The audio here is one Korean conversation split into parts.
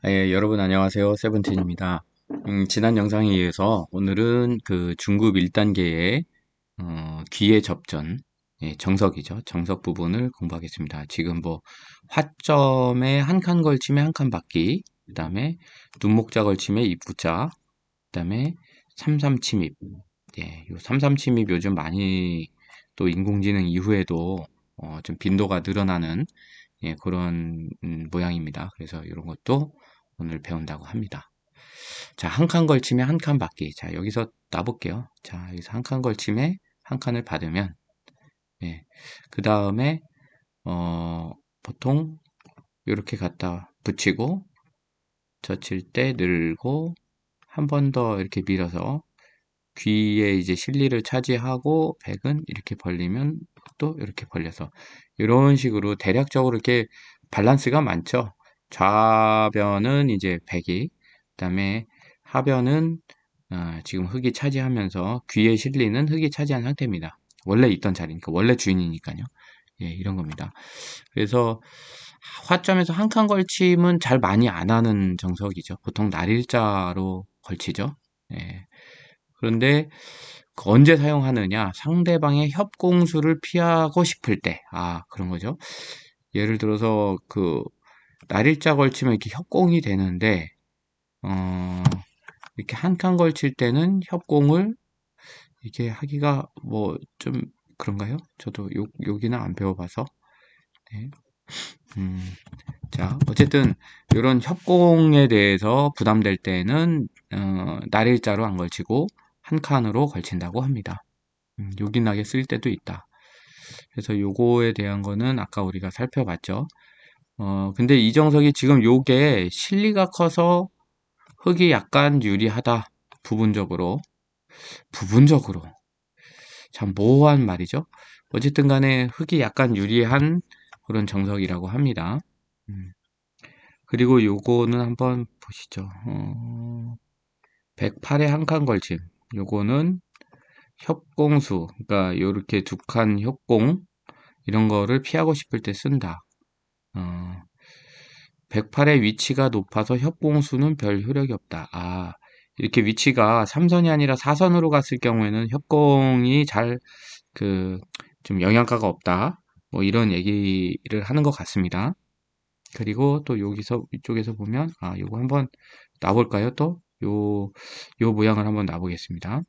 여러분 안녕하세요. 세븐틴입니다. 지난 영상에 이어서 오늘은 그 중급 1단계의 귀의 접전, 정석이죠. 정석 부분을 공부하겠습니다. 지금 뭐 화점에 한 칸 걸침에 한 칸 받기, 그 다음에 눈목자 걸침에 입구자, 그 다음에 삼삼침입. 요 삼삼침입 요즘 많이 또 인공지능 이후에도 좀 빈도가 늘어나는 그런 모양입니다. 그래서 이런 것도 오늘 배운다고 합니다. 자, 한 칸 걸침에 한 칸 받기. 자, 여기서 놔볼게요. 자, 여기서 한 칸 걸침에 한 칸을 받으면, 예. 그 다음에, 보통, 이렇게 갖다 붙이고, 젖힐 때 늘고, 한 번 더 이렇게 밀어서, 귀에 이제 실리를 차지하고, 백은 이렇게 벌리면 또 이렇게 벌려서, 이런 식으로 대략적으로 이렇게 밸런스가 많죠. 좌변은 이제 백이, 그 다음에 하변은 지금 흙이 차지하면서 귀에 실리는 흙이 차지한 상태입니다. 원래 있던 자리니까, 원래 주인이니까요. 예, 이런 겁니다. 그래서 화점에서 한 칸 걸침은 잘 많이 안 하는 정석이죠. 보통 날일자로 걸치죠. 예. 그런데 그 언제 사용하느냐? 상대방의 협공수를 피하고 싶을 때. 그런 거죠. 예를 들어서 그 날일자 걸치면 이렇게 협공이 되는데 이렇게 한 칸 걸칠 때는 협공을 이게 하기가 뭐 좀 그런가요? 저도 여기는 안 배워봐서. 네. 자, 어쨌든 이런 협공에 대해서 부담될 때는 날일자로 안 걸치고 한 칸으로 걸친다고 합니다. 요긴하게 쓸 때도 있다. 그래서 요거에 대한 거는 아까 우리가 살펴봤죠. 근데 이정석이 지금 요게 실리가 커서 흙이 약간 유리하다. 부분적으로. 부분적으로. 참 모호한 말이죠. 어쨌든 간에 흙이 약간 유리한 그런 정석이라고 합니다. 그리고 요거는 한번 보시죠. 108에 한 칸 걸침. 요거는 협공수, 그러니까 요렇게 두 칸 협공 이런 거를 피하고 싶을 때 쓴다. 108의 위치가 높아서 협공수는 별 효력이 없다. 이렇게 위치가 3선이 아니라 4선으로 갔을 경우에는 협공이 좀 영향가가 없다. 뭐 이런 얘기를 하는 것 같습니다. 그리고 또 여기서, 이쪽에서 보면, 요거 한번 놔볼까요? 또? 요 모양을 한번 놔보겠습니다.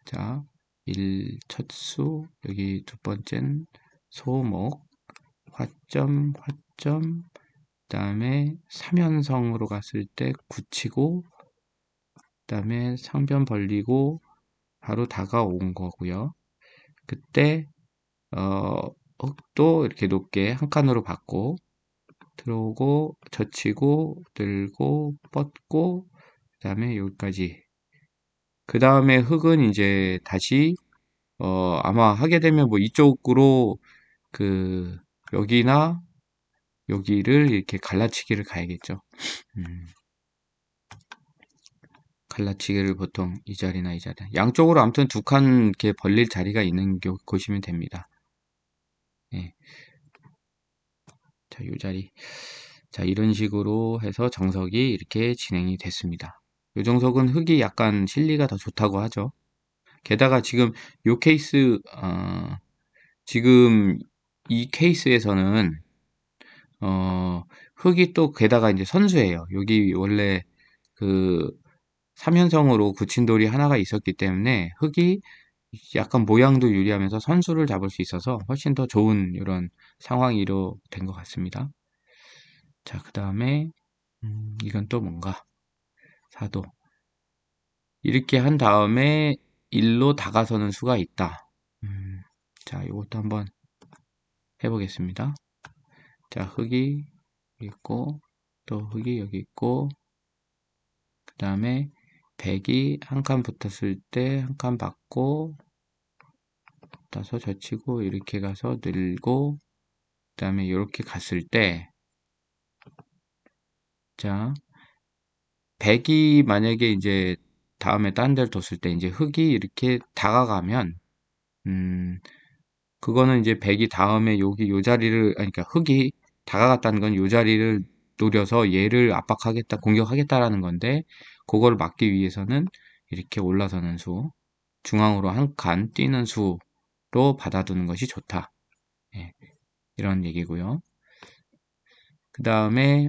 자, 1첫수, 여기 두 번째는 소목, 화점, 화점, 그 다음에 삼연성으로 갔을 때 굳히고, 그 다음에 상변 벌리고, 바로 다가온 거고요. 그때, 흙도 이렇게 높게 한 칸으로 받고, 들어오고, 젖히고, 들고, 뻗고, 그 다음에 여기까지. 그 다음에 흙은 이제 다시, 아마 하게 되면 뭐 이쪽으로 그, 여기나 여기를 이렇게 갈라치기를 가야겠죠. 갈라치기를 보통 이 자리나 이 자리. 양쪽으로 아무튼 두 칸 이렇게 벌릴 자리가 있는 곳이면 됩니다. 예. 자, 이 자리. 자, 이런 식으로 해서 정석이 이렇게 진행이 됐습니다. 이 정석은 흙이 약간 실리가 더 좋다고 하죠. 게다가 지금 요 케이스, 지금 이 케이스에서는, 흙이 또 게다가 이제 선수예요. 여기 원래 그 3연성으로 굳힌 돌이 하나가 있었기 때문에 흙이 약간 모양도 유리하면서 선수를 잡을 수 있어서 훨씬 더 좋은 이런 상황이로 된 것 같습니다. 자, 그 다음에 이건 또 뭔가 사도 이렇게 한 다음에 1로 다가서는 수가 있다. 자, 이것도 한번 해보겠습니다. 자, 흙이 여기 있고 또 흙이 여기 있고 그 다음에 백이 한 칸 붙었을 때 한 칸 받고 따서 젖히고 이렇게 가서 늘고 그 다음에 이렇게 갔을 때 자, 백이 만약에 이제 다음에 딴 데를 뒀을 때 이제 흙이 이렇게 다가가면 그거는 이제 백이 다음에 여기 요 자리를 아니 그러니까 흙이 다가갔다는 건 요 자리를 노려서 얘를 압박하겠다, 공격하겠다라는 건데, 그걸 막기 위해서는 이렇게 올라서는 수, 중앙으로 한 칸 뛰는 수로 받아두는 것이 좋다. 예, 이런 얘기고요. 그 다음에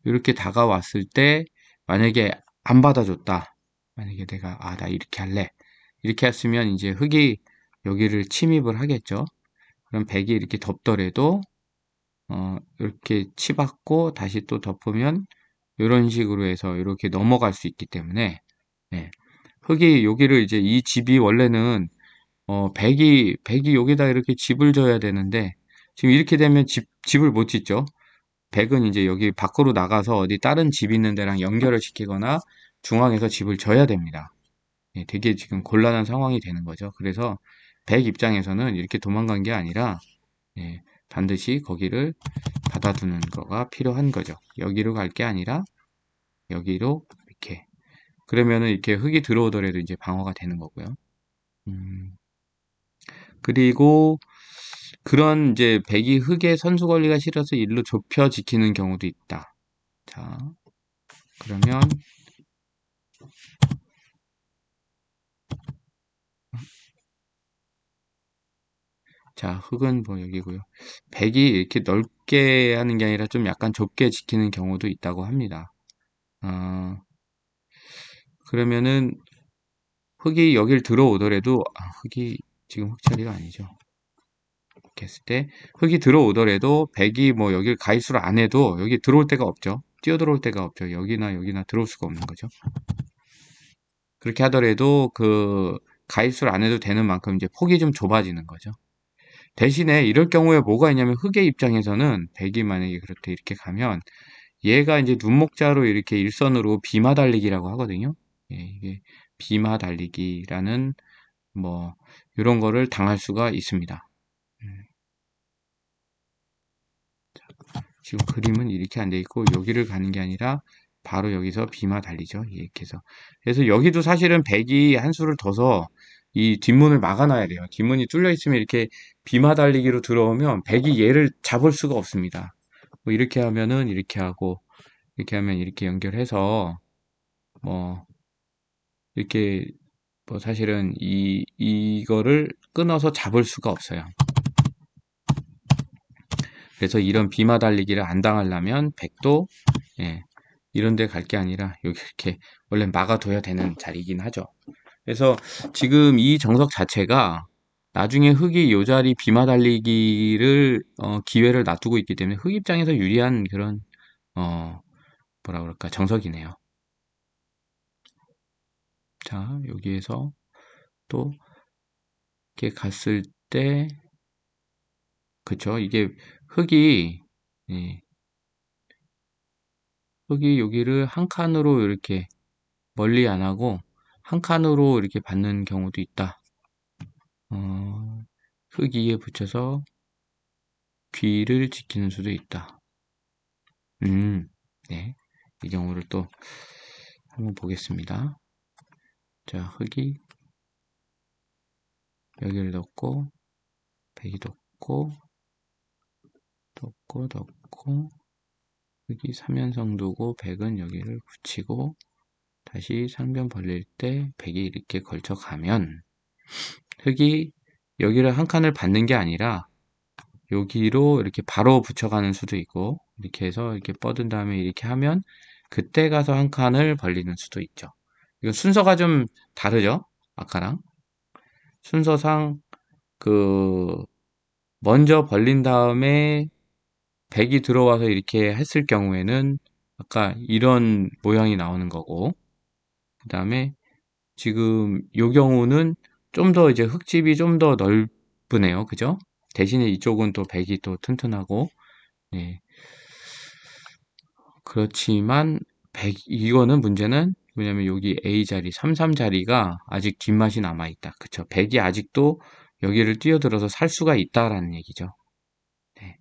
이렇게 다가왔을 때 만약에 안 받아줬다. 만약에 내가 나 이렇게 할래. 이렇게 했으면 이제 흙이 여기를 침입을 하겠죠. 그럼 백이 이렇게 덮더라도 이렇게 치받고 다시 또 덮으면 이런 식으로 해서 이렇게 넘어갈 수 있기 때문에 네. 흙이 여기를 이제 이 집이 원래는 백이 여기다 이렇게 집을 져야 되는데 지금 이렇게 되면 집을 못 짓죠. 백은 이제 여기 밖으로 나가서 어디 다른 집 있는 데랑 연결을 시키거나 중앙에서 집을 져야 됩니다. 예, 되게 지금 곤란한 상황이 되는 거죠. 그래서 백 입장에서는 이렇게 도망간 게 아니라 예, 반드시 거기를 받아두는 거가 필요한 거죠. 여기로 갈 게 아니라 여기로 이렇게. 그러면은 이렇게 흙이 들어오더라도 이제 방어가 되는 거고요. 그리고 그런 이제 백이 흙에 선수 관리가 싫어서 일로 좁혀 지키는 경우도 있다. 자, 그러면 자, 흙은 뭐 여기고요. 백이 이렇게 넓게 하는 게 아니라 좀 약간 좁게 지키는 경우도 있다고 합니다. 그러면은 흙이 여길 들어오더라도 흙이 지금 흙 처리가 아니죠. 이렇게 했을 때 흙이 들어오더라도 백이 뭐 여길 가입수를 안 해도 여기 들어올 데가 없죠. 뛰어 들어올 데가 없죠. 여기나 여기나 들어올 수가 없는 거죠. 그렇게 하더라도 그 가입수를 안 해도 되는 만큼 이제 폭이 좀 좁아지는 거죠. 대신에 이럴 경우에 뭐가 있냐면 흙의 입장에서는 백이 만약에 그렇게 이렇게 가면 얘가 이제 눈목자로 이렇게 일선으로 비마 달리기라고 하거든요. 예, 이게 비마 달리기라는 뭐 이런 거를 당할 수가 있습니다. 지금 그림은 이렇게 안 돼 있고 여기를 가는 게 아니라 바로 여기서 비마 달리죠. 이렇게 해서. 그래서 여기도 사실은 백이 한 수를 둬서 이 뒷문을 막아놔야 돼요. 뒷문이 뚫려 있으면 이렇게 비마 달리기로 들어오면 백이 얘를 잡을 수가 없습니다. 뭐 이렇게 하면은 이렇게 하고 이렇게 하면 이렇게 연결해서 뭐 이렇게 뭐 사실은 이거를 끊어서 잡을 수가 없어요. 그래서 이런 비마 달리기를 안 당하려면 백도 예, 이런 데 갈 게 아니라 여기 이렇게 원래 막아둬야 되는 자리이긴 하죠. 그래서 지금 이 정석 자체가 나중에 흙이 요 자리 비마 달리기를 기회를 놔두고 있기 때문에 흙 입장에서 유리한 그런 어, 뭐라 그럴까 정석이네요. 자, 여기에서 또 이렇게 갔을 때 그쵸? 이게 흙이 예, 흙이 여기를 한 칸으로 이렇게 멀리 안 하고 한 칸으로 이렇게 받는 경우도 있다. 흙 위에 붙여서 귀를 지키는 수도 있다. 네. 이 경우를 또 한번 보겠습니다. 자, 흙이 여기를 넣고, 백이 넣고, 넣고, 흙이 3연성 두고, 백은 여기를 붙이고, 다시 상변 벌릴 때, 백이 이렇게 걸쳐가면, 흙이 여기를 한 칸을 받는 게 아니라, 여기로 이렇게 바로 붙여가는 수도 있고, 이렇게 해서 이렇게 뻗은 다음에 이렇게 하면, 그때 가서 한 칸을 벌리는 수도 있죠. 이거 순서가 좀 다르죠? 아까랑. 순서상, 그, 먼저 벌린 다음에 백이 들어와서 이렇게 했을 경우에는 아까 이런 모양이 나오는 거고, 그 다음에 지금 요 경우는 좀 더 이제 흙집이 좀 더 넓으네요. 그죠? 대신에 이쪽은 또 백이 또 튼튼하고, 네. 그렇지만 이거는 문제는 뭐냐면 여기 A 자리, 33 자리가 아직 뒷맛이 남아있다. 그쵸? 백이 아직도 여기를 뛰어들어서 살 수가 있다라는 얘기죠. 네.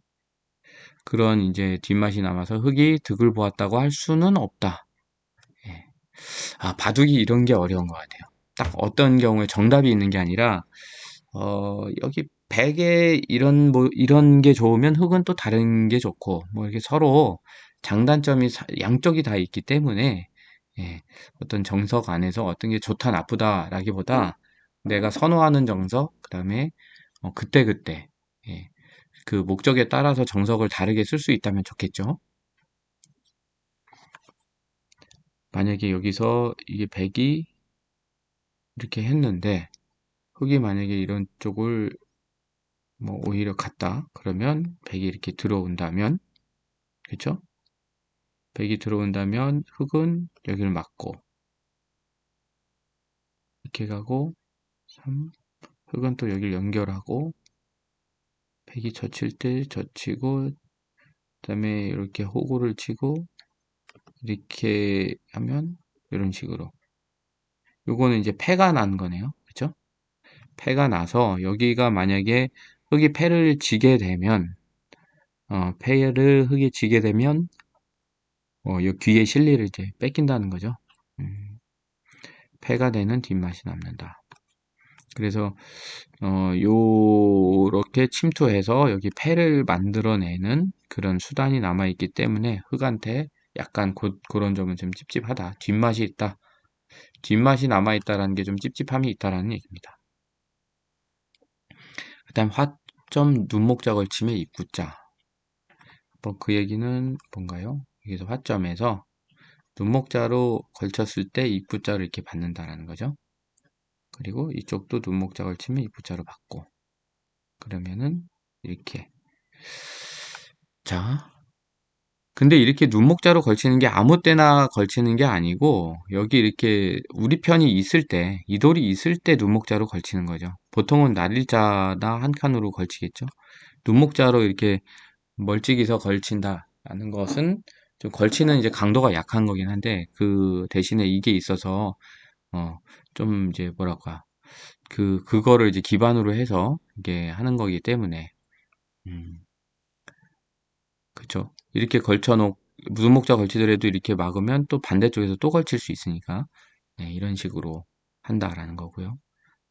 그런 이제 뒷맛이 남아서 흙이 득을 보았다고 할 수는 없다. 예. 바둑이 이런 게 어려운 것 같아요. 딱 어떤 경우에 정답이 있는 게 아니라, 여기 백에 이런 게 좋으면 흙은 또 다른 게 좋고, 뭐 이렇게 서로 장단점이 양쪽이 다 있기 때문에, 예, 어떤 정석 안에서 어떤 게 좋다 나쁘다라기보다 내가 선호하는 정석, 그 다음에 그때그때, 예, 그 목적에 따라서 정석을 다르게 쓸 수 있다면 좋겠죠. 만약에 여기서 이게 백이 이렇게 했는데, 흙이 만약에 이런 쪽을 뭐 오히려 갔다 그러면 백이 이렇게 들어온다면, 그쵸? 백이 들어온다면 흙은 여기를 막고 이렇게 가고 3, 흙은 또 여기를 연결하고 백이 젖힐 때 젖히고 그 다음에 이렇게 호구를 치고 이렇게 하면 이런 식으로 요거는 이제 패가 난 거네요. 그쵸? 패가 나서 여기가 만약에 흙이 패를 지게 되면 패를 흙이 지게 되면 요 귀의 실리를 이제 뺏긴다는 거죠. 패가 되는 뒷맛이 남는다. 그래서 요렇게 침투해서 여기 패를 만들어내는 그런 수단이 남아있기 때문에 흙한테 약간 그런 점은 좀 찝찝하다. 뒷맛이 있다. 뒷맛이 남아있다라는 게 좀 찝찝함이 있다라는 얘기입니다. 그 다음 화점 눈목자 걸침의 입구자. 뭐 그 얘기는 뭔가요? 여기서 화점에서 눈목자로 걸쳤을 때 입구자를 이렇게 받는다라는 거죠. 그리고 이쪽도 눈목자 걸치면 입구자로 받고 그러면은 이렇게 자 근데 이렇게 눈목자로 걸치는 게 아무 때나 걸치는 게 아니고 여기 이렇게 우리 편이 있을 때 이 돌이 있을 때 눈목자로 걸치는 거죠. 보통은 날일자나 한 칸으로 걸치겠죠. 눈목자로 이렇게 멀찍이서 걸친다라는 것은 좀 걸치는 이제 강도가 약한 거긴 한데 그 대신에 이게 있어서 좀 이제 뭐랄까 그거를 이제 기반으로 해서 이게 하는 거기 때문에 음, 그쵸. 이렇게 걸쳐놓, 무목자 걸치더라도 이렇게 막으면 또 반대쪽에서 또 걸칠 수 있으니까, 네, 이런 식으로 한다라는 거고요.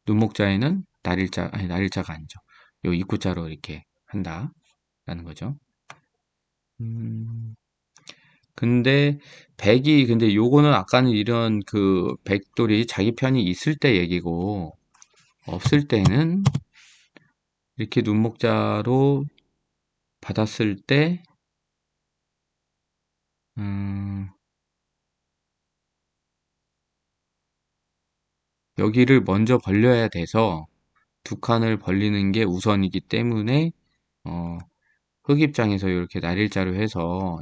눈목자에는 날일자, 아니, 날일자가 아니죠. 요 입구자로 이렇게 한다라는 거죠. 음, 근데 근데 요거는 아까는 이런 그 백돌이 자기 편이 있을 때 얘기고, 없을 때는 이렇게 눈목자로 받았을 때, 음, 여기를 먼저 벌려야 돼서 두 칸을 벌리는 게 우선이기 때문에 어, 흑입장에서 이렇게 날일자로 해서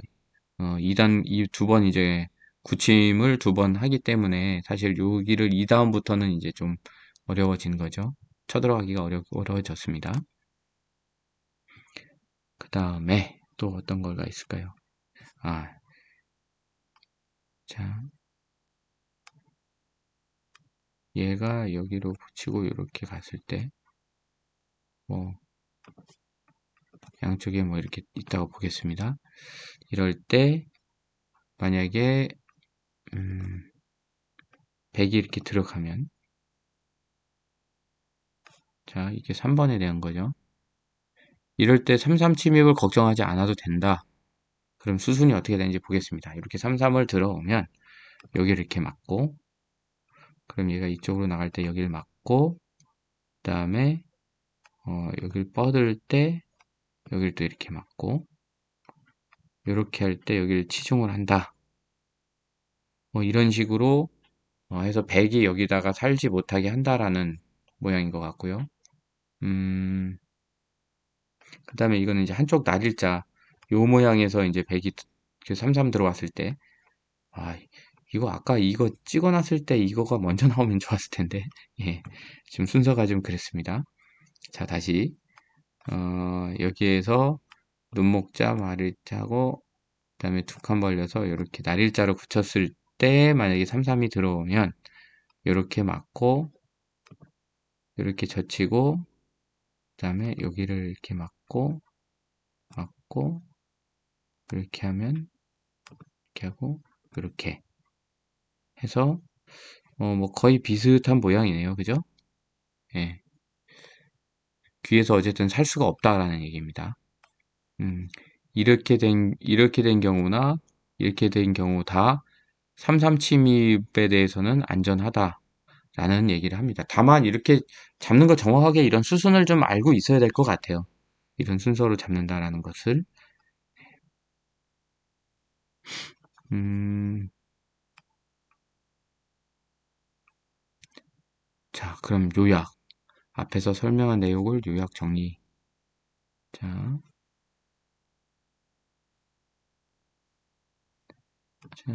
2단 이 두 번 이제 굳힘을 두 번 하기 때문에 사실 여기를 이 다음부터는 이제 좀 어려워진 거죠. 쳐들어가기가 어려워졌습니다. 그 다음에 또 어떤 걸가 있을까요? 아, 자, 얘가 여기로 붙이고 이렇게 갔을 때 뭐 양쪽에 뭐 이렇게 있다고 보겠습니다. 이럴 때 만약에 음, 100이 이렇게 들어가면 자 이게 3번에 대한 거죠. 이럴 때 33 침입을 걱정하지 않아도 된다. 그럼 수순이 어떻게 되는지 보겠습니다. 이렇게 33을 들어오면 여기를 이렇게 막고 그럼 얘가 이쪽으로 나갈 때 여기를 막고 그 다음에 여기를 뻗을 때 여기를 또 이렇게 막고 이렇게 할 때 여기를 치중을 한다. 뭐 이런 식으로 해서 100이 여기다가 살지 못하게 한다라는 모양인 것 같고요. 그 다음에 이거는 이제 한쪽 날일자 요 모양에서 이제 100이 그 33 들어왔을 때 아, 이거 아까 이거 찍어놨을 때 이거가 먼저 나오면 좋았을 텐데 예, 지금 순서가 좀 그랬습니다. 자 다시 여기에서 눈목자 말일자고 그 다음에 두 칸 벌려서 이렇게 날일자로 붙였을 때 만약에 33이 들어오면 이렇게 막고 이렇게 젖히고 그 다음에 여기를 이렇게 막고 이렇게 하면 이렇게 하고 이렇게 해서 뭐 거의 비슷한 모양이네요. 그죠? 예. 귀에서 어쨌든 살 수가 없다라는 얘기입니다. 이렇게 된 경우나 이렇게 된 경우 다 3.3 침입에 대해서는 안전하다라는 얘기를 합니다. 다만 이렇게 잡는 거 정확하게 이런 수순을 좀 알고 있어야 될 것 같아요. 이런 순서로 잡는다라는 것을. 음, 자, 그럼 요약. 앞에서 설명한 내용을 요약 정리. 자, 자,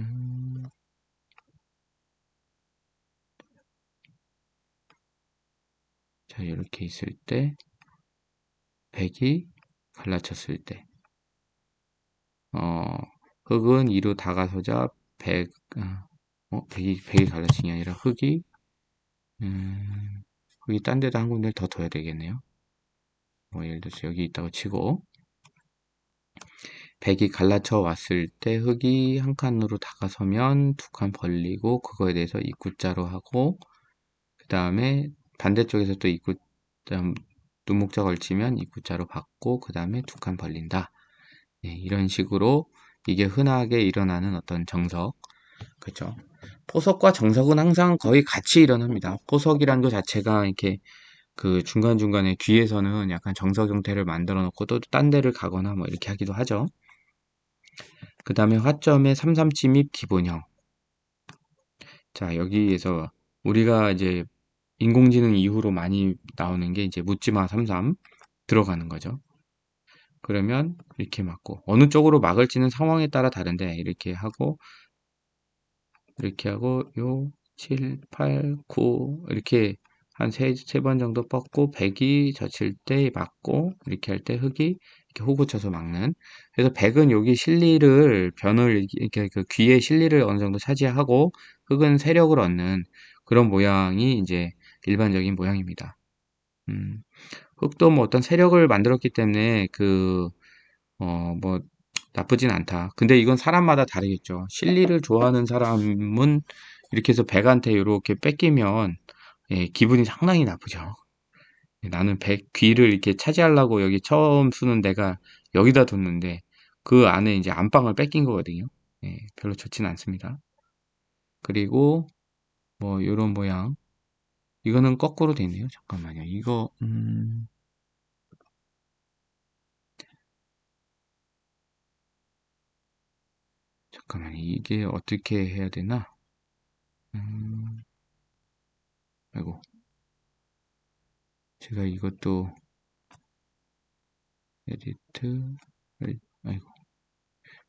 자, 이렇게 있을 때, 100이 갈라쳤을 때, 어, 흙은 2로 다가서자 100, 100이 갈라친 게 아니라 흙이 딴 데다 한 군데를 더 둬야 되겠네요. 뭐, 예를 들어서 여기 있다고 치고, 100이 갈라쳐 왔을 때 흙이 한 칸으로 다가서면 두 칸 벌리고, 그거에 대해서 입구자로 하고, 그 다음에 반대쪽에서 또 입구, 눈목자 걸치면 입구자로 받고, 그 다음에 두 칸 벌린다. 네, 이런 식으로 이게 흔하게 일어나는 어떤 정석. 그죠? 포석과 정석은 항상 거의 같이 일어납니다. 포석이란 것 자체가 이렇게 그 중간중간에 귀에서는 약간 정석 형태를 만들어 놓고 또 딴 데를 가거나 뭐 이렇게 하기도 하죠. 그 다음에 화점의 3-3 침입 기본형. 자, 여기에서 우리가 이제 인공지능 이후로 많이 나오는 게 이제 묻지마 33 들어가는 거죠. 그러면 이렇게 맞고 어느 쪽으로 막을지는 상황에 따라 다른데 이렇게 하고 요 7, 8, 9 이렇게 한 세 번 정도 뻗고 100이 젖힐 때 막고 이렇게 할 때 흙이 이렇게 호구 쳐서 막는. 그래서 100은 여기 실리를 변을 이렇게 그 귀의 실리를 어느 정도 차지하고 흙은 세력을 얻는 그런 모양이 이제 일반적인 모양입니다. 흙도 뭐 어떤 세력을 만들었기 때문에 뭐 나쁘진 않다. 근데 이건 사람마다 다르겠죠. 실리를 좋아하는 사람은 이렇게 해서 백한테 이렇게 뺏기면 예, 기분이 상당히 나쁘죠. 예, 나는 백 귀를 이렇게 차지하려고 여기 처음 쓰는 데가 여기다 뒀는데 그 안에 이제 안방을 뺏긴 거거든요. 예, 별로 좋진 않습니다. 그리고 뭐 이런 모양 이거는 거꾸로 돼 있네요. 잠깐만요. 이거 잠깐만요. 이게 어떻게 해야 되나? 음, 아이고 제가 이것도 에디트 아이고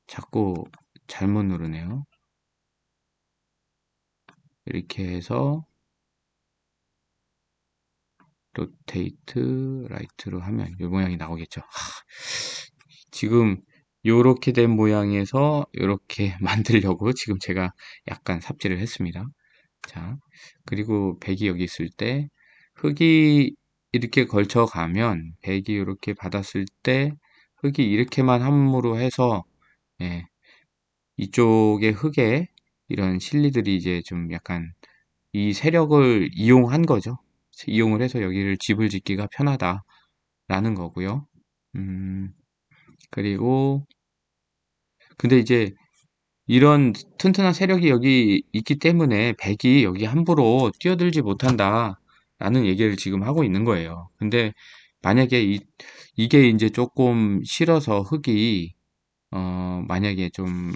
자꾸 잘못 누르네요. 이렇게 해서 로테이트 라이트로 하면 이 모양이 나오겠죠. 지금 요렇게 된 모양에서 이렇게 만들려고 지금 제가 약간 삽질을 했습니다. 자, 그리고 백이 여기 있을 때 흙이 이렇게 걸쳐 가면 백이 이렇게 받았을 때 흙이 이렇게만 함으로 해서 예, 이쪽의 흙에 이런 실리들이 이제 좀 약간 이 세력을 이용한 거죠. 이용을 해서 여기를 집을 짓기가 편하다라는 거고요. 음, 그리고 근데 이제 이런 튼튼한 세력이 여기 있기 때문에 백이 여기 함부로 뛰어들지 못한다라는 얘기를 지금 하고 있는 거예요. 근데 만약에 이게 이제 조금 싫어서 흙이 만약에 좀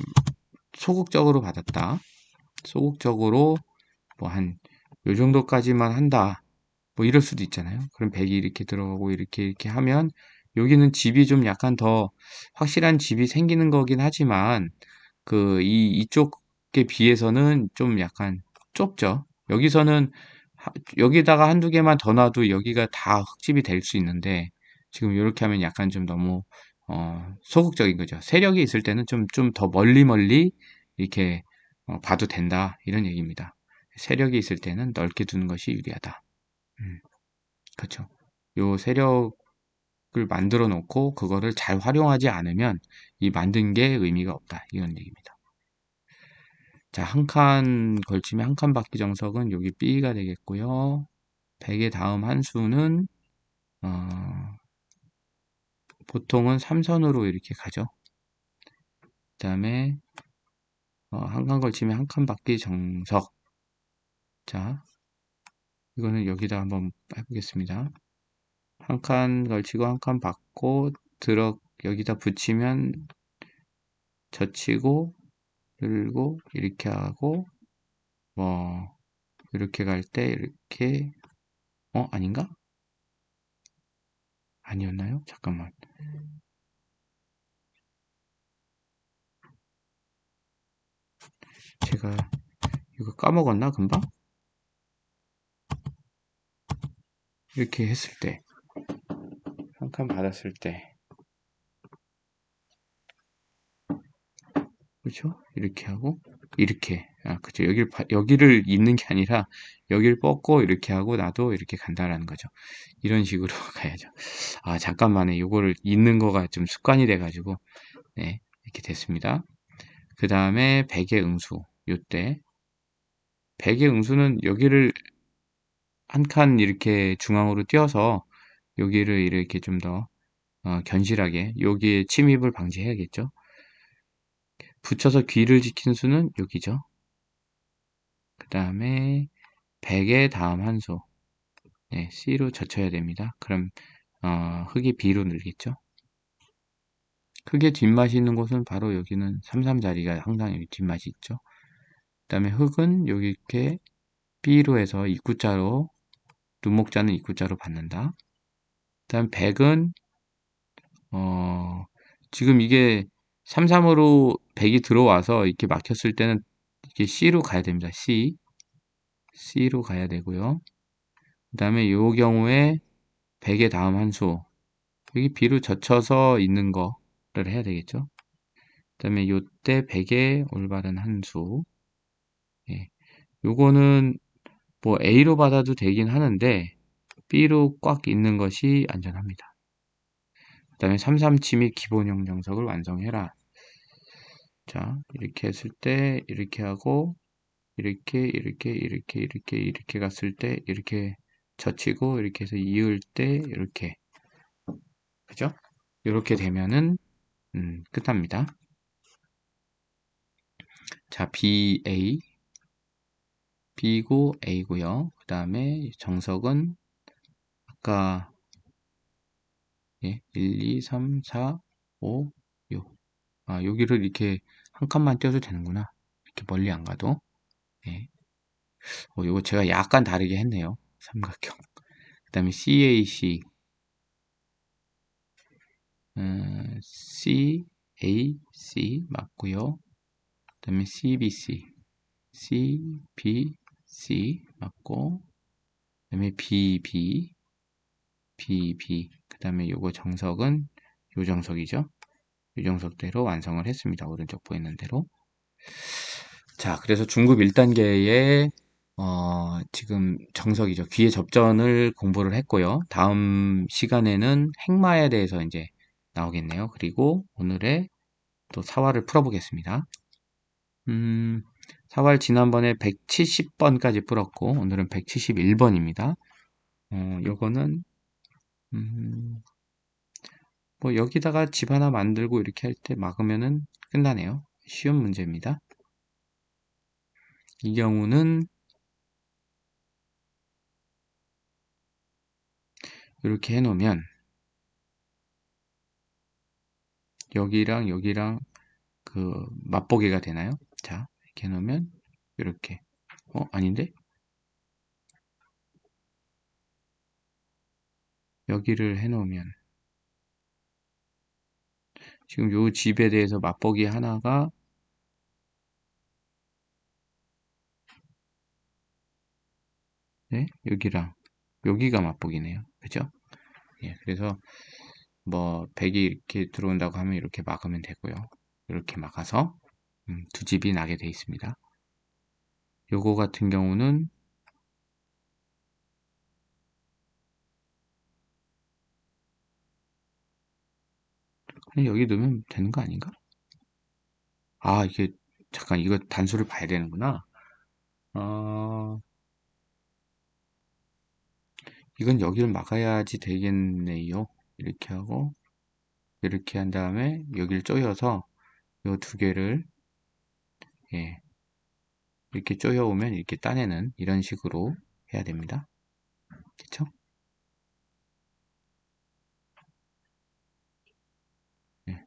소극적으로 받았다. 소극적으로 뭐 한 요 정도까지만 한다. 뭐 이럴 수도 있잖아요. 그럼 백이 이렇게 들어가고 이렇게 하면 여기는 집이 좀 약간 더 확실한 집이 생기는 거긴 하지만 이쪽에 비해서는 좀 약간 좁죠. 여기서는 여기다가 한두 개만 더 놔도 여기가 다 흙집이 될 수 있는데 지금 이렇게 하면 약간 좀 너무 소극적인 거죠. 세력이 있을 때는 좀 더 멀리 이렇게 봐도 된다 이런 얘기입니다. 세력이 있을 때는 넓게 두는 것이 유리하다. 음, 그렇죠. 요 세력을 만들어 놓고 그거를 잘 활용하지 않으면 이 만든 게 의미가 없다 이런 얘기입니다. 자, 한 칸 걸치면 한 칸 바퀴 정석은 여기 B가 되겠고요. 100의 다음 한 수는 보통은 3선으로 이렇게 가죠. 그 다음에 한 칸 걸치면 한 칸 받기 정석. 자, 이거는 여기다 한번 해보겠습니다. 한 칸 걸치고 한 칸 받고 여기다 붙이면 젖히고 늘고 이렇게 하고 뭐 이렇게 갈 때 이렇게 아닌가? 아니었나요? 잠깐만. 제가 이거 까먹었나 금방? 이렇게 했을 때 한 칸 받았을 때 그렇죠? 이렇게 하고 이렇게 그죠? 여기를 잇는 게 아니라 여기를 뻗고 이렇게 하고 나도 이렇게 간다라는 거죠. 이런 식으로 가야죠. 잠깐만요. 이거를 잇는 거가 좀 습관이 돼가지고 네, 이렇게 됐습니다. 그 다음에 백의 응수 요때 백의 응수는 여기를 한 칸 이렇게 중앙으로 띄어서 여기를 이렇게 좀 더 견실하게 여기에 침입을 방지해야겠죠. 붙여서 귀를 지킨 수는 여기죠. 그 다음에 100의 다음 한 수. 네, C로 젖혀야 됩니다. 그럼 흙이 B로 늘겠죠. 흙의 뒷맛이 있는 곳은 바로 여기는 33 자리가 항상 여기 뒷맛이 있죠. 그 다음에 흙은 여기 이렇게 B로 해서 입구자로 눈목자는 입구자로 받는다. 그 다음 100은 지금 이게 33으로 100이 들어와서 이렇게 막혔을 때는 이게 C로 가야 됩니다. C로 가야 되고요. 그 다음에 이 경우에 100의 다음 한 수. 여기 B로 젖혀서 있는 거를 해야 되겠죠. 그 다음에 요때 100의 올바른 한 수. 예. 요거는 뭐 A로 받아도 되긴 하는데 B로 꽉 있는 것이 안전합니다. 그 다음에 33치 및 기본형 정석을 완성해라. 자, 이렇게 했을 때 이렇게 하고 이렇게 갔을 때 이렇게 젖히고 이렇게 해서 이을 때 이렇게 그죠? 이렇게 되면은 끝납니다. 자, B고 A고요. 그 다음에 정석은 아까 1, 2, 3, 4, 5, 6. 여기를 이렇게 한 칸만 떼도 되는구나. 이렇게 멀리 안 가도. 예. 이거 제가 약간 다르게 했네요. 삼각형. 그 다음에 CAC, CAC 맞고요. 그 다음에 CBC 맞고, 그 다음에 BB, 그 다음에 요거 정석은 요 정석이죠. 요 정석대로 완성을 했습니다. 오른쪽 보이는 대로. 자, 그래서 중급 1단계의 지금 정석이죠. 귀의 접전을 공부를 했고요. 다음 시간에는 행마에 대해서 이제 나오겠네요. 그리고 오늘의 또 사활을 풀어보겠습니다. 사활 지난번에 170번까지 풀었고 오늘은 171번입니다. 요거는 뭐 여기다가 집 하나 만들고 이렇게 할 때 막으면은 끝나네요. 쉬운 문제입니다. 이 경우는 이렇게 해놓으면 여기랑 그 맛보기가 되나요? 자, 이렇게 해놓으면 이렇게 아닌데? 여기를 해놓으면 지금 요 집에 대해서 맛보기 하나가 네? 여기가 맛보기네요. 그죠? 예, 그래서 뭐 100이 이렇게 들어온다고 하면 이렇게 막으면 되고요. 이렇게 막아서 두 집이 나게 돼 있습니다. 요거 같은 경우는 그냥 여기 넣으면 되는 거 아닌가? 이게 잠깐 이거 단수를 봐야 되는구나. 이건 여기를 막아야지 되겠네요. 이렇게 하고 이렇게 한 다음에 여기를 조여서 요 두 개를 예, 이렇게 조여오면 이렇게 따내는 이런 식으로 해야 됩니다. 그쵸? 예,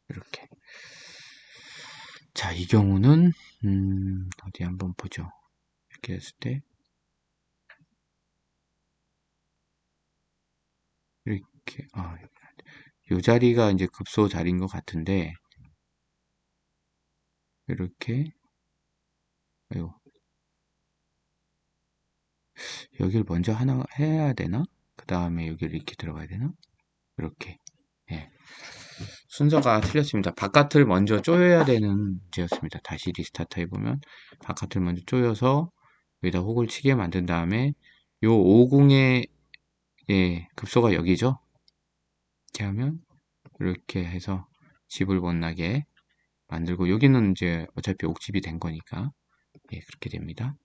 이렇게. 자, 이 경우는 어디 한번 보죠. 이렇게 했을 때 이렇게 요 자리가 이제 급소 자리인 것 같은데 이렇게 아유, 여기를 먼저 하나 해야 되나? 그 다음에 여기를 이렇게 들어가야 되나? 이렇게. 예. 순서가 틀렸습니다. 바깥을 먼저 조여야 되는 문제였습니다. 다시 리스타트 해보면 바깥을 먼저 조여서 여기다 홀을 치게 만든 다음에 요 50의 예, 급소가 여기죠. 이렇게 하면 이렇게 해서 집을 못 나게 만들고 여기는 이제 어차피 옥집이 된 거니까 예, 그렇게 됩니다.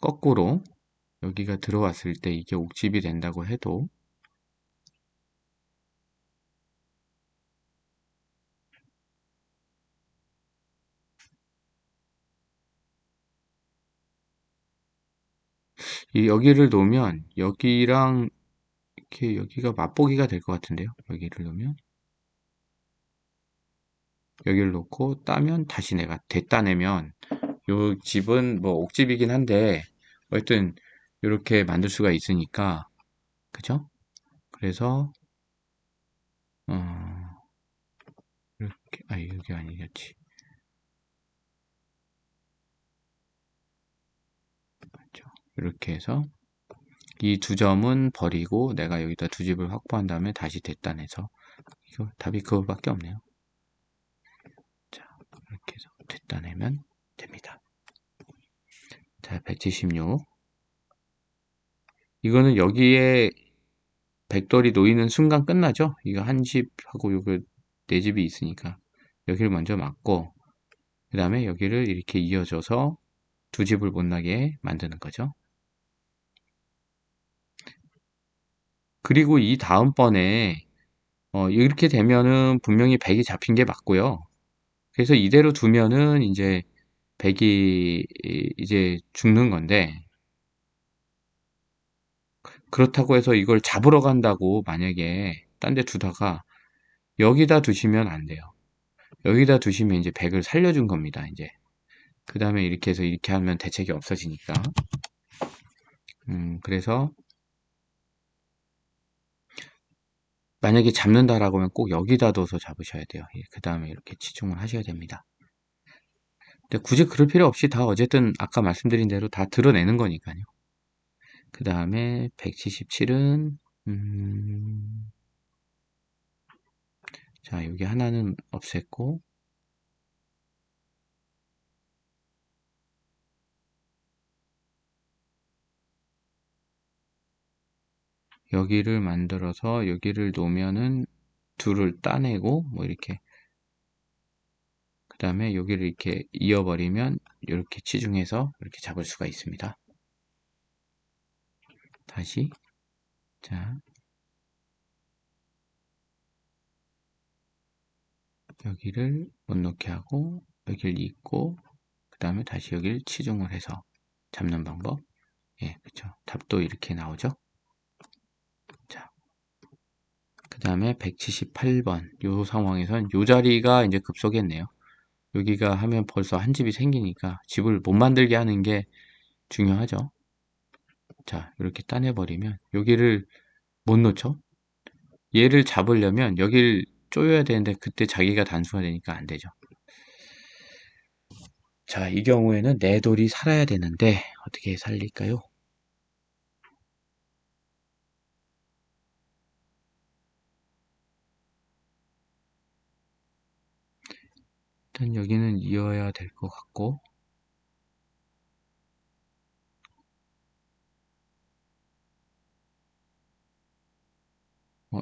거꾸로 여기가 들어왔을 때 이게 옥집이 된다고 해도 이 여기를 놓으면 여기랑 이렇게 여기가 맛보기가 될 것 같은데요. 여기를 놓으면 여기를 놓고 따면 다시 내가 됐다내면 요 집은 뭐 옥집이긴 한데 어쨌든 이렇게 만들 수가 있으니까 그죠? 그래서 어 이렇게 여기 아니겠지. 그렇죠? 이렇게 해서 이 두 점은 버리고 내가 여기다 두 집을 확보한 다음에 다시 됐다내서 이거 답이 그거밖에 없네요. 자, 이렇게 해서 됐다내면 됩니다. 자, 176. 이거는 여기에 백돌이 놓이는 순간 끝나죠? 이거 한 집하고 요거 네 집이 있으니까 여기를 먼저 막고 그 다음에 여기를 이렇게 이어져서 두 집을 못 나게 만드는 거죠. 그리고 이 다음번에 이렇게 되면은 분명히 100이 잡힌 게 맞고요. 그래서 이대로 두면은 이제 100이 이제 죽는 건데 그렇다고 해서 이걸 잡으러 간다고 만약에 딴 데 두다가 여기다 두시면 안 돼요. 여기다 두시면 이제 100을 살려준 겁니다. 이제 그 다음에 이렇게 해서 이렇게 하면 대책이 없어지니까 그래서 만약에 잡는다라고 하면 꼭 여기다 둬서 잡으셔야 돼요. 그 다음에 이렇게 치중을 하셔야 됩니다. 근데 굳이 그럴 필요 없이 다 어쨌든 아까 말씀드린 대로 다 드러내는 거니까요. 그 다음에 177은 자 여기 하나는 없앴고 여기를 만들어서 여기를 놓으면은 둘을 따내고 뭐 이렇게 그 다음에 여기를 이렇게 이어버리면 이렇게 치중해서 이렇게 잡을 수가 있습니다. 다시 자 여기를 못 놓게 하고 여기를 잇고 그 다음에 다시 여기를 치중을 해서 잡는 방법. 예, 그쵸. 답도 이렇게 나오죠. 자, 그 다음에 178번 요 상황에선 요 자리가 이제 급소겠네요. 여기가 하면 벌써 한 집이 생기니까 집을 못 만들게 하는 게 중요하죠. 자, 이렇게 따내버리면 여기를 못 놓죠. 얘를 잡으려면 여기를 조여야 되는데 그때 자기가 단수가 되니까 안 되죠. 자, 이 경우에는 내 돌이 살아야 되는데 어떻게 살릴까요? 일단 여기는 이어야 될 것 같고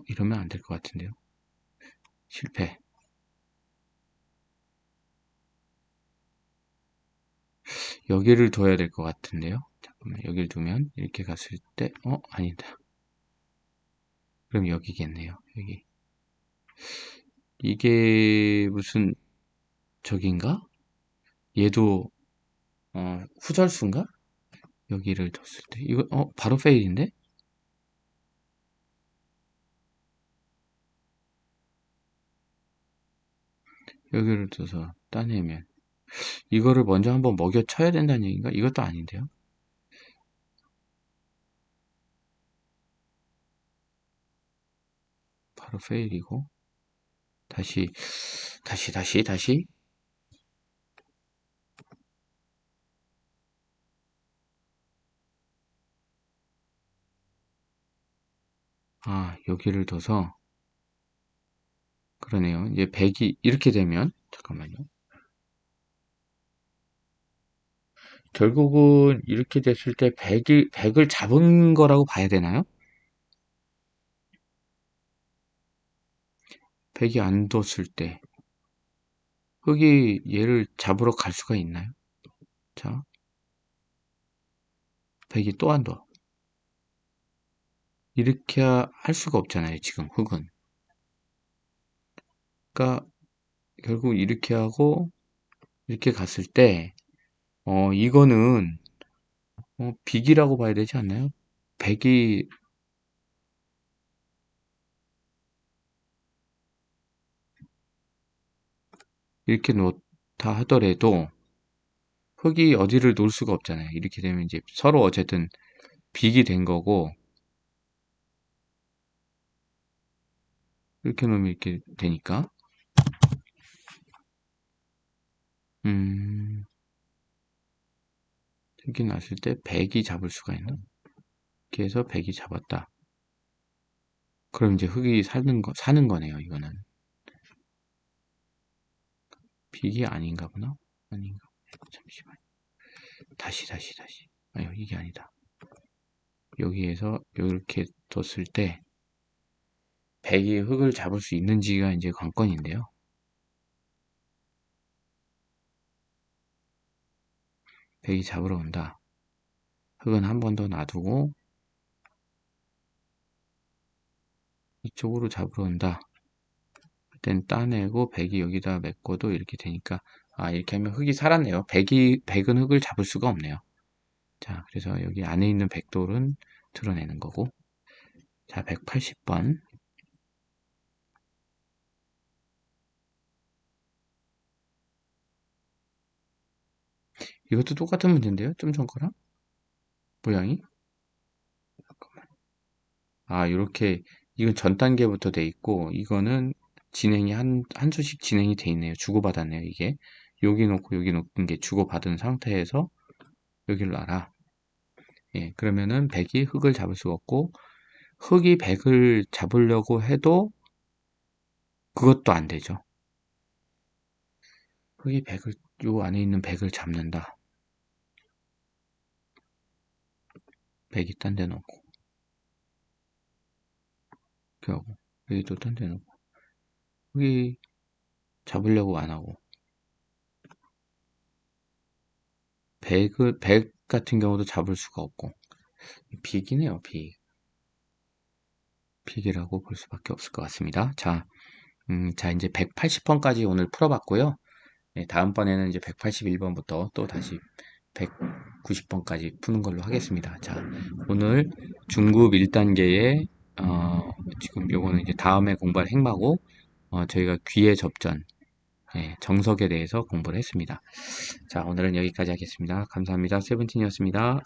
이러면 안 될 것 같은데요. 실패. 여기를 둬야 될 것 같은데요. 잠깐만, 여기를 두면 이렇게 갔을 때, 아니다. 그럼 여기겠네요. 여기. 이게 무슨 저긴가? 얘도 후절수인가? 여기를 뒀을 때 이거 바로 페일인데? 여기를 둬서 따내면 이거를 먼저 한번 먹여 쳐야 된다는 얘기인가? 이것도 아닌데요. 바로 페일이고 다시 여기를 둬서 그러네요. 이제 100이 이렇게 되면 잠깐만요. 결국은 이렇게 됐을 때 100을 잡은 거라고 봐야 되나요? 100이 안 뒀을 때 흙이 얘를 잡으러 갈 수가 있나요? 자, 100이 또 안 둬. 이렇게 할 수가 없잖아요, 지금 흙은. 그러니까 결국 이렇게 하고 이렇게 갔을 때 이거는 빅이라고 봐야 되지 않나요? 100이 이렇게 놓다 하더라도 흙이 어디를 놓을 수가 없잖아요. 이렇게 되면 이제 서로 어쨌든 빅이 된 거고 이렇게 놓으면 이렇게 되니까 이렇게 놨을 때 100이 잡을 수가 있나? 이렇게 해서 100이 잡았다. 그럼 이제 흙이 사는 거네요, 이거는. 빅이 아닌가 보나? 아닌가? 잠시만. 다시. 아유, 이게 아니다. 여기에서 이렇게 뒀을 때 100이 흙을 잡을 수 있는지가 이제 관건인데요. 100이 잡으러 온다. 흙은 한 번 더 놔두고 이쪽으로 잡으러 온다. 그땐 따내고 100이 여기다 메꿔도 이렇게 되니까 이렇게 하면 흙이 살았네요. 100은 흙을 잡을 수가 없네요. 자, 그래서 여기 안에 있는 100돌은 드러내는 거고. 자, 180번. 이것도 똑같은 문제인데요. 좀 전 거랑 모양이. 이렇게 이건 전 단계부터 돼 있고 이거는 진행이 한 수씩 진행이 돼 있네요. 주고받았네요. 이게 여기 놓고 여기 놓은 게 주고받은 상태에서 여기를 놔라. 예, 그러면은 100이 흙을 잡을 수가 없고 흙이 100을 잡으려고 해도 그것도 안 되죠. 흙이 100을 요 안에 있는 100을 잡는다. 100이 딴 데 놓고 이렇게 하고 여기도 딴 데 놓고 흙이 잡으려고 안 하고 100 같은 경우도 잡을 수가 없고 빅이네요. 빅이라고 볼 수밖에 없을 것 같습니다. 자, 이제 180번까지 오늘 풀어봤고요. 네, 다음번에는 이제 181번부터 또 다시 190번까지 푸는 걸로 하겠습니다. 자, 오늘 중급 1단계의 지금 요거는 이제 다음에 공부할 행마고 저희가 귀의 접전, 정석에 대해서 공부를 했습니다. 자, 오늘은 여기까지 하겠습니다. 감사합니다. 세븐틴이었습니다.